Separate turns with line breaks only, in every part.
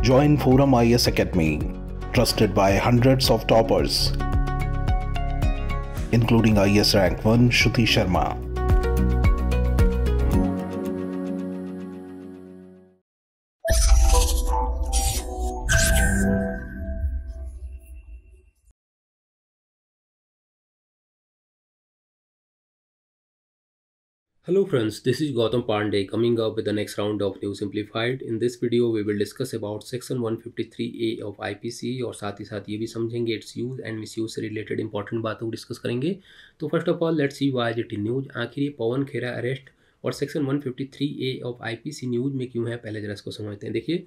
Join Forum IS Academy, trusted by hundreds of toppers, including IS Rank 1 Shruti Sharma.
Hello friends, this is Gautam Pandey coming up with the next round of New Simplified. In this video we will discuss about section 153A of IPC और साथ ही साथ ये भी समझेंगे it's use and misuse से related important बातों को discuss करेंगे. तो first of all let's see why is it in news. आखिर ये पवन खेरा अरेस्ट और section 153A of IPC news में क्यों है, पहले जरा इसको समझते हैं. देखिए,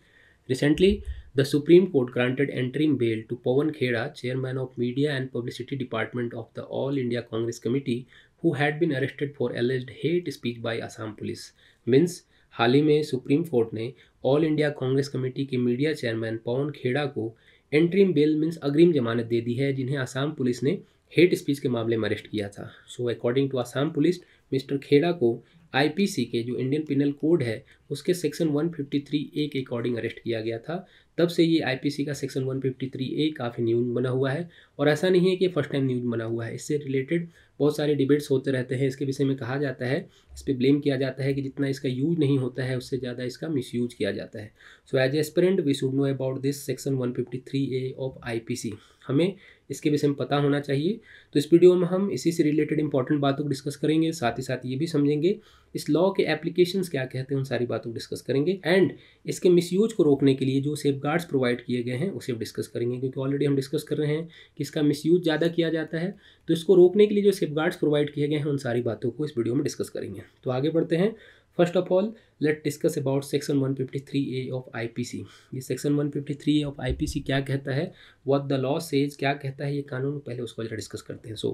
recently the Supreme Court granted interim bail to Pawan Khera, chairman of Media and Publicity Department of the All India Congress Committee, who had been arrested for alleged hate speech by Assam Police. Means हाल ही में supreme court ने all India Congress committee के media chairman Pawan Khera को interim bell means अग्रिम जमानत दे दी है, जिन्हें Assam police ने हेट स्पीच के मामले में अरेस्ट किया था. So according to Assam police, mister Khera को आईपीसी के जो इंडियन पिनल कोड है उसके सेक्शन 153A के अकॉर्डिंग अरेस्ट किया गया था. तब से ये आईपीसी का सेक्शन 153A काफ़ी न्यूज बना हुआ है और ऐसा नहीं है कि फर्स्ट टाइम न्यूज बना हुआ है. इससे रिलेटेड बहुत सारे डिबेट्स होते रहते हैं. इसके विषय में कहा जाता है, इस पर ब्लेम किया जाता है कि जितना इसका यूज नहीं होता है उससे ज़्यादा इसका मिसयूज किया जाता है. So as aspirant we should know about this section 153A of IPC. हमें इसके विषय में पता होना चाहिए. तो इस वीडियो में हम इसी से रिलेटेड इंपॉर्टेंट बातों को डिस्कस करेंगे, साथ ही साथ ये भी समझेंगे इस लॉ के एप्लीकेशंस क्या कहते हैं, उन सारी बातों को डिस्कस करेंगे. एंड इसके मिसयूज को रोकने के लिए जो सेफगार्ड्स प्रोवाइड किए गए हैं उसे डिस्कस करेंगे, क्योंकि ऑलरेडी हम डिस्कस कर रहे हैं कि इसका मिसयूज ज़्यादा किया जाता है. तो इसको रोकने के लिए जो सेफगार्ड्स प्रोवाइड किए गए हैं उन सारी बातों को इस वीडियो में डिस्कस करेंगे. तो आगे बढ़ते हैं. First of all let discuss about section 153A of IPC. ये सेक्शन 153A ऑफ आईपीसी क्या कहता है, व्हाट द लॉ सेज, क्या कहता है ये कानून, पहले उसको जरा डिस्कस करते हैं. So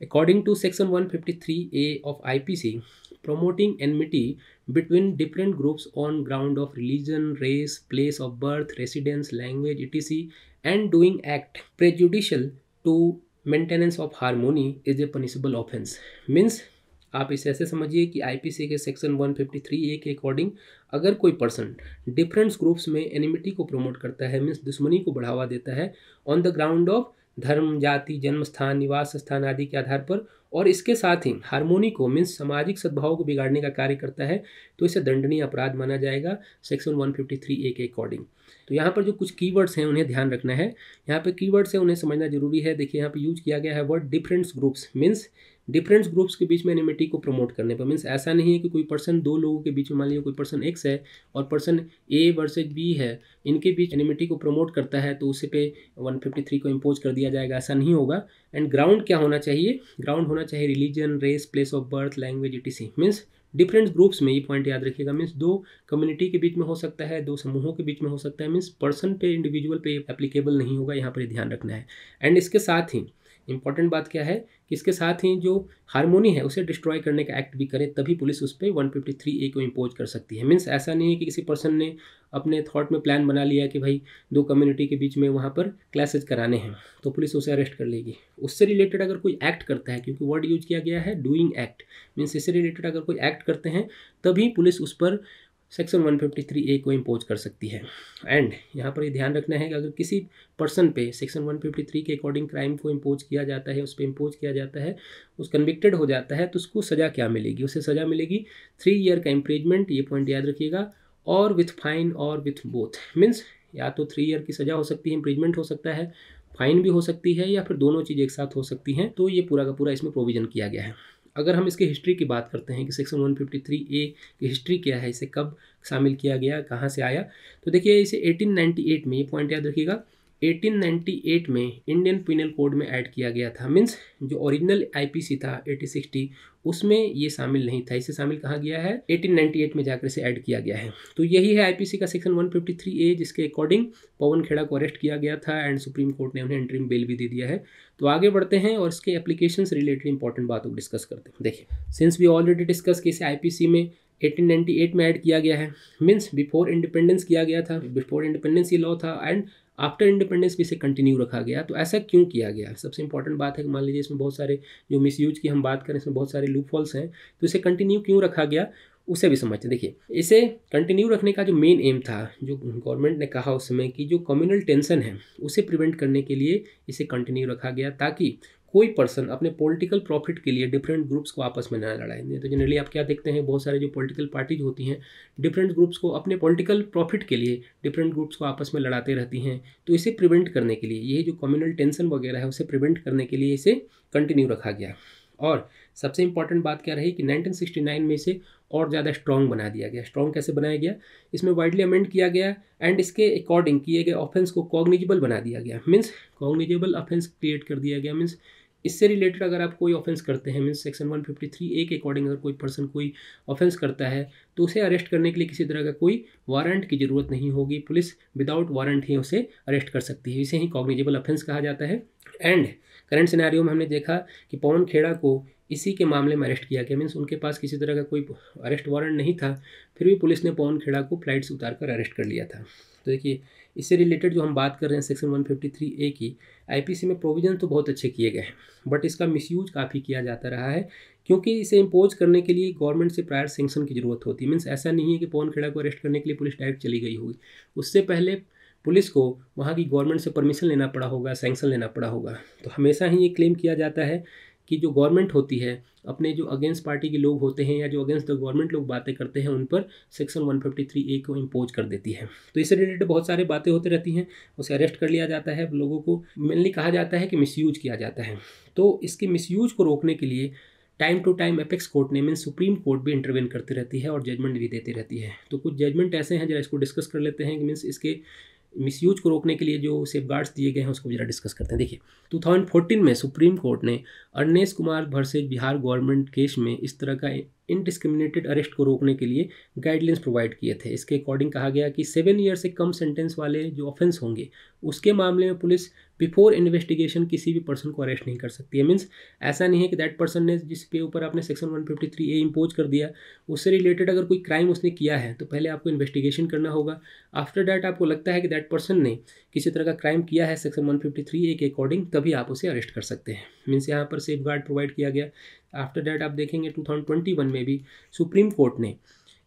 according to section 153A of IPC, promoting enmity between different groups on ground of religion, race, place of birth, residence, language, etc. and doing act prejudicial to maintenance of harmony is a punishable offense. Means आप इसे ऐसे समझिए कि IPC के section 153A के according अगर कोई person different groups में एनिमिटी को प्रमोट करता है, मीन्स दुश्मनी को बढ़ावा देता है ऑन द ग्राउंड ऑफ धर्म, जाति, जन्म स्थान, निवास स्थान आदि के आधार पर, और इसके साथ ही हार्मोनी को मीन्स सामाजिक सद्भाव को बिगाड़ने का कार्य करता है, तो इसे दंडनीय अपराध माना जाएगा सेक्शन 153A के अकॉर्डिंग. तो यहाँ पर जो कुछ कीवर्ड्स हैं उन्हें ध्यान रखना है. यहाँ पे कीवर्ड्स हैं उन्हें समझना जरूरी है. देखिए यहाँ पे यूज किया गया है word different groups. Means different groups के बीच में एनिमिटी को प्रमोट करने पर, मीन्स ऐसा नहीं है कि कोई पर्सन दो लोगों के बीच में, मान लीजिए कोई पर्सन X है और पर्सन A वर्सेज B है, इनके बीच एनिमिटी को प्रमोट करता है तो उसे पे 153 को इम्पोज कर दिया जाएगा. ऐसा नहीं होगा. एंड ग्राउंड क्या होना चाहिए, ग्राउंड होना चाहिए religion, race, place of birth, language, etc. Means different groups में, ये पॉइंट याद रखिएगा, मीन्स दो कम्युनिटी के बीच में हो सकता है, दो समूहों के बीच में हो सकता है, मीन्स पर्सन पे, इंडिविजुअल पे एप्लीकेबल नहीं होगा. यहाँ पर ध्यान रखना है. एंड इसके साथ ही इंपॉर्टेंट बात क्या है कि इसके साथ ही जो हार्मोनी है उसे डिस्ट्रॉय करने का एक्ट भी करे, तभी पुलिस उस पर 153A को इम्पोज कर सकती है. मीन्स ऐसा नहीं है कि किसी पर्सन ने अपने थॉट में प्लान बना लिया कि भाई दो कम्युनिटी के बीच में वहाँ पर क्लैसेज कराने हैं तो पुलिस उसे अरेस्ट कर लेगी. उससे रिलेटेड अगर कोई एक्ट करता है, क्योंकि वर्ड यूज किया गया है डूइंग एक्ट, मीन्स इससे रिलेटेड अगर कोई एक्ट करते हैं तभी पुलिस उस पर सेक्शन 153A को इम्पोज कर सकती है. एंड यहाँ पर ये ध्यान रखना है कि अगर किसी पर्सन पे सेक्शन 153 के अकॉर्डिंग क्राइम को इम्पोज किया जाता है, उस पर इम्पोज किया जाता है, उस कन्विक्टेड हो जाता है, तो उसको सज़ा क्या मिलेगी, उसे सज़ा मिलेगी 3 ईयर का इम्प्रिजमेंट. ये पॉइंट याद रखिएगा. और विथ फाइन और विथ बोथ. मीन्स या तो 3 ईयर की सज़ा हो सकती है, इम्प्रिजमेंट हो सकता है, फाइन भी हो सकती है, या फिर दोनों चीज़ एक साथ हो सकती हैं. तो ये पूरा का पूरा इसमें प्रोविज़न किया गया है. अगर हम इसकी हिस्ट्री की बात करते हैं कि सेक्शन 153A की हिस्ट्री क्या है, इसे कब शामिल किया गया, कहाँ से आया, तो देखिए इसे 1898 में, ये पॉइंट याद रखिएगा, 1898 में इंडियन पिनल कोड में ऐड किया गया था. मीन्स जो ओरिजिनल आईपीसी था 1860 उसमें ये शामिल नहीं था. इसे शामिल कहाँ गया है, 1898 में जाकर इसे ऐड किया गया है. तो यही है आईपीसी का सेक्शन 153A, जिसके अकॉर्डिंग पवन खेड़ा को अरेस्ट किया गया था एंड सुप्रीम कोर्ट ने उन्हें इंटरिम बेल भी दे दिया है. तो आगे बढ़ते हैं और इसके एप्लीकेशन से रिलेटेड इंपॉर्टेंट बातों को डिस्कस करते हैं. देखिए, सिंस वी ऑलरेडी डिस्कस कि इसे आईपीसी में 1898 में ऐड किया गया है, मीन्स बिफोर इंडिपेंडेंस किया गया था, बिफोर इंडिपेंडेंस ये लॉ था, एंड आफ्टर इंडिपेंडेंस भी इसे कंटिन्यू रखा गया. तो ऐसा क्यों किया गया, सबसे इंपॉर्टेंट बात है कि मान लीजिए इसमें बहुत सारे जो मिसयूज की हम बात करें, इसमें बहुत सारे लूप होल्स हैं, तो इसे कंटिन्यू क्यों रखा गया, उसे भी समझते हैं। देखिए, इसे कंटिन्यू रखने का जो मेन एम था, जो गवर्नमेंट ने कहा उस समय कि जो कम्युनल टेंशन है उसे प्रिवेंट करने के लिए इसे कंटिन्यू रखा गया, ताकि कोई पर्सन अपने पॉलिटिकल प्रॉफिट के लिए डिफरेंट ग्रुप्स को आपस में ना लड़ाए। नहीं तो जनरली आप क्या देखते हैं, बहुत सारे जो पॉलिटिकल पार्टीज होती हैं डिफरेंट ग्रुप्स को अपने पॉलिटिकल प्रॉफिट के लिए डिफरेंट ग्रुप्स को आपस में लड़ाते रहती हैं। तो इसे प्रिवेंट करने के लिए, ये जो कम्युनल टेंशन वगैरह है उसे प्रिवेंट करने के लिए इसे कंटिन्यू रखा गया। और सबसे इंपॉर्टेंट बात क्या रही कि 1969 में इसे और ज़्यादा स्ट्रॉन्ग बना दिया गया। स्ट्रॉन्ग कैसे बनाया गया, इसमें वाइडली अमेंड किया गया एंड इसके अकॉर्डिंग किए गए ऑफेंस को कॉग्निजेबल बना दिया गया। मीन्स कॉग्निजेबल ऑफेंस क्रिएट कर दिया गया। मीन्स इससे रिलेटेड अगर आप कोई ऑफेंस करते हैं, मीन्स सेक्शन 153A के अकॉर्डिंग अगर कोई पर्सन कोई ऑफेंस करता है तो उसे अरेस्ट करने के लिए किसी तरह का कोई वारंट की ज़रूरत नहीं होगी। पुलिस विदाउट वारंट ही उसे अरेस्ट कर सकती है। इसे ही कॉग्निजेबल ऑफेंस कहा जाता है। एंड करंट सिनेरियो में हमने देखा कि पवन खेड़ा को इसी के मामले में अरेस्ट किया गया। मीन्स उनके पास किसी तरह का कोई अरेस्ट वारंट नहीं था, फिर भी पुलिस ने पवन खेड़ा को फ्लाइट से उतार कर अरेस्ट कर लिया था। तो देखिए, इससे रिलेटेड जो हम बात कर रहे हैं सेक्शन 153A की, आईपीसी में प्रोविजन तो बहुत अच्छे किए गए हैं, बट इसका मिसयूज काफ़ी किया जाता रहा है, क्योंकि इसे इम्पोज करने के लिए गवर्नमेंट से प्रायर सेंक्शन की ज़रूरत होती है। मीन्स ऐसा नहीं है कि पवन खेड़ा को अरेस्ट करने के लिए पुलिस डायरेक्ट चली गई होगी, उससे पहले पुलिस को वहाँ की गवर्नमेंट से परमिशन लेना पड़ा होगा, सैंक्शन लेना पड़ा होगा। तो हमेशा ही ये क्लेम किया जाता है कि जो गवर्नमेंट होती है अपने जो अगेंस्ट पार्टी के लोग होते हैं या जो अगेंस्ट द गवर्नमेंट लोग बातें करते हैं उन पर सेक्शन 153A को इम्पोज कर देती है। तो इससे रिलेटेड बहुत सारी बातें होती रहती हैं, उसे अरेस्ट कर लिया जाता है, लोगों को मेनली कहा जाता है कि मिसयूज किया जाता है। तो इसके मिसयूज को रोकने के लिए time to time apex court ने, मीन्स सुप्रीम कोर्ट भी इंटरवेन करती रहती है और जजमेंट भी देती रहती है। तो कुछ जजमेंट ऐसे हैं, जरा इसको डिस्कस कर लेते हैं कि मीन्स इसके मिसयूज को रोकने के लिए जो सेफगार्ड्स दिए गए हैं उसको जरा डिस्कस करते हैं। देखिए, 2014 में सुप्रीम कोर्ट ने Arnesh Kumar versus Bihar government case में इस तरह का इनडिस्क्रिमिनेटेड अरेस्ट को रोकने के लिए गाइडलाइंस प्रोवाइड किए थे। इसके अकॉर्डिंग कहा गया कि 7 ईयर से कम सेंटेंस वाले जो ऑफेंस होंगे उसके मामले में पुलिस बिफोर इन्वेस्टिगेशन किसी भी पर्सन को अरेस्ट नहीं कर सकती है। मीन्स ऐसा नहीं है कि दैट पर्सन ने जिसके ऊपर आपने सेक्शन 153A इम्पोज कर दिया, उससे रिलेटेड अगर कोई क्राइम उसने किया है तो पहले आपको इन्वेस्टिगेशन करना होगा। आफ्टर दैट आपको लगता है कि दैट पर्सन ने किसी तरह का क्राइम किया है सेक्शन 153A के अकॉर्डिंग, तभी आप उसे अरेस्ट कर सकते हैं। मीन्स यहाँ पर सेफ गार्ड प्रोवाइड किया गया। आफ्टर दैट आप देखेंगे 2021 में भी सुप्रीम कोर्ट ने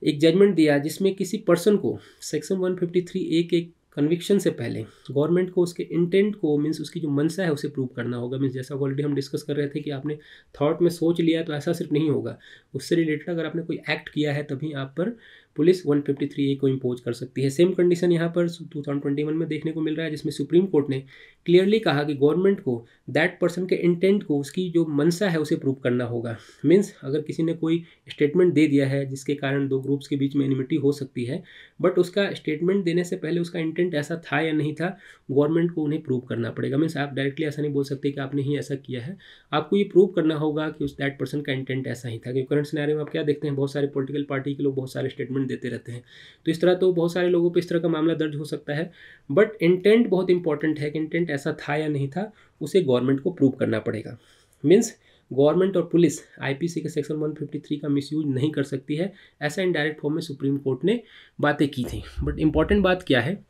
एक जजमेंट दिया जिसमें किसी पर्सन को सेक्शन 153A के कन्विक्शन से पहले गवर्नमेंट को उसके इंटेंट को, मीन्स उसकी जो मंशा है उसे प्रूव करना होगा। मीन्स जैसा ऑलरेडी हम डिस्कस कर रहे थे कि आपने थॉट में सोच लिया तो ऐसा सिर्फ नहीं होगा, उससे रिलेटेड अगर आपने कोई एक्ट किया है तभी आप पर पुलिस 153A को इम्पोज कर सकती है। सेम कंडीशन यहाँ पर 2021 में देखने को मिल रहा है, जिसमें सुप्रीम कोर्ट ने क्लियरली कहा कि गवर्नमेंट को दैट पर्सन के इंटेंट को, उसकी जो मंशा है उसे प्रूव करना होगा। मीन्स अगर किसी ने कोई स्टेटमेंट दे दिया है जिसके कारण दो ग्रुप्स के बीच में एनिमिटी हो सकती है, बट उसका स्टेटमेंट देने से पहले उसका इंटेंट ऐसा था या नहीं था, गवर्नमेंट को उन्हें प्रूव करना पड़ेगा। मीन्स आप डायरेक्टली ऐसा नहीं बोल सकते कि आपने ही ऐसा किया है, आपको ये प्रूव करना होगा कि उस दैट पर्सन का इंटेंट ऐसा ही था। क्योंकि करंट सिनेरियो में आप क्या देखते हैं, बहुत सारे पॉलिटिकल पार्टी के लोग बहुत सारे स्टेटमेंट देते रहते हैं, तो इस तरह तो बहुत सारे लोगों पे इस तरह का मामला दर्ज हो सकता है। बट इंटेंट बहुत इंपॉर्टेंट है कि इंटेंट ऐसा था या नहीं था, उसे गवर्नमेंट को प्रूव करना पड़ेगा। मीन्स गवर्नमेंट और पुलिस आईपीसी के सेक्शन 153 का मिसयूज नहीं कर सकती है, ऐसा इनडायरेक्ट फॉर्म में सुप्रीम कोर्ट ने बातें की थी। बट इंपॉर्टेंट बात क्या है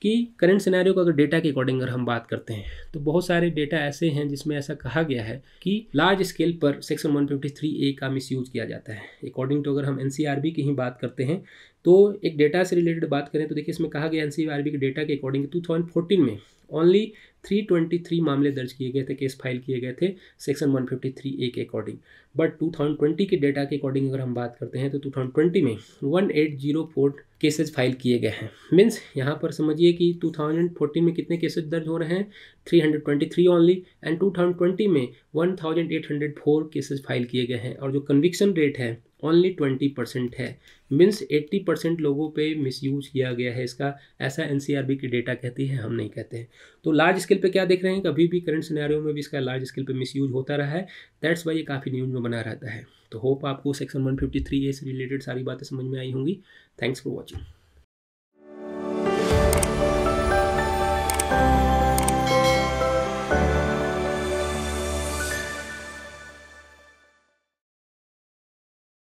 कि करंट सिनेरियो का अगर डेटा के अकॉर्डिंग अगर हम बात करते हैं तो बहुत सारे डेटा ऐसे हैं जिसमें ऐसा कहा गया है कि लार्ज स्केल पर सेक्शन 153A का मिसयूज किया जाता है। अकॉर्डिंग टू अगर हम NCRB की ही बात करते हैं तो एक डेटा से रिलेटेड बात करें तो देखिए, इसमें कहा गया NCRB के डेटा के अकॉर्डिंग 2014 में ओनली 323 मामले दर्ज किए गए थे, केस फाइल किए गए थे सेक्शन 153A के अकॉर्डिंग। बट 2020 के डेटा के अकॉर्डिंग अगर हम बात करते हैं तो 2020 में 1804 केसेज फाइल किए गए हैं। मीन्स यहाँ पर समझिए कि 2014 में कितने केसेज दर्ज हो रहे हैं, 323 ओनली, एंड 2020 में 1804 केसेज फाइल किए गए हैं। और जो कन्विक्शन रेट है ओनली 20% है। मीन्स 80% लोगों पे मिसयूज किया गया है इसका, ऐसा NCRB की डेटा कहती है, हम नहीं कहते हैं। तो लार्ज स्केल पे क्या देख रहे हैं कि अभी भी करंट सिनेरियो में भी इसका लार्ज स्केल पे मिसयूज होता रहा है, दैट्स वाई ये काफ़ी न्यूज़ में बना रहता है। तो होप आपको सेक्शन 153A से रिलेटेड सारी बातें समझ में आई होंगी। Thanks for watching.